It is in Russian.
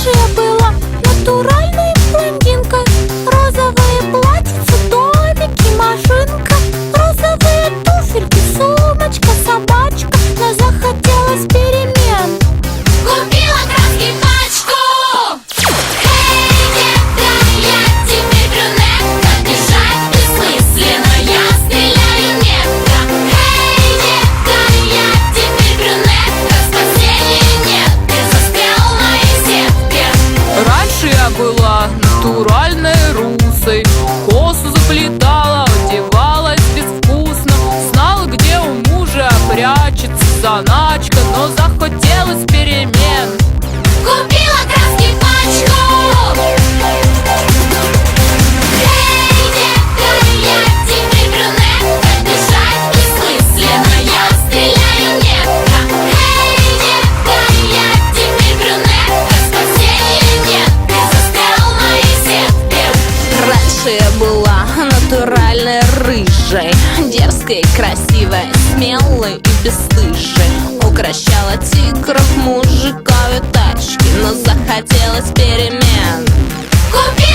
Раньше я была натуральной блондинкой. Розовые платьица, домики, машинка, розовые туфельки, сумочка, собачка. Но захотелось перемен. Купила краски пачку. Эй, детка, я теперь брюнетка. Бежать бессмысленно, я стреляю метко. Эй, детка, я теперь брюнетка. Спасения нет, ты застрял в моей сетке. Раньше я была натуральной русой, косу заплетала, одевалась безвкусно, знала, где у мужа прячется заначка, но захотелось перемен. Купила краски пачку. Эй, детка, я теперь брюнетка. Бежать бессмысленно, я стреляю метко. Эй, детка, я теперь брюнетка. Спасения нет, ты застрял в моей сетке. Раньше я была натуральной рыжей, дерзкой, красивой, смелой и бесстыжей. Укращала тигров, мужиков и тачки, но захотелось перемен. Купила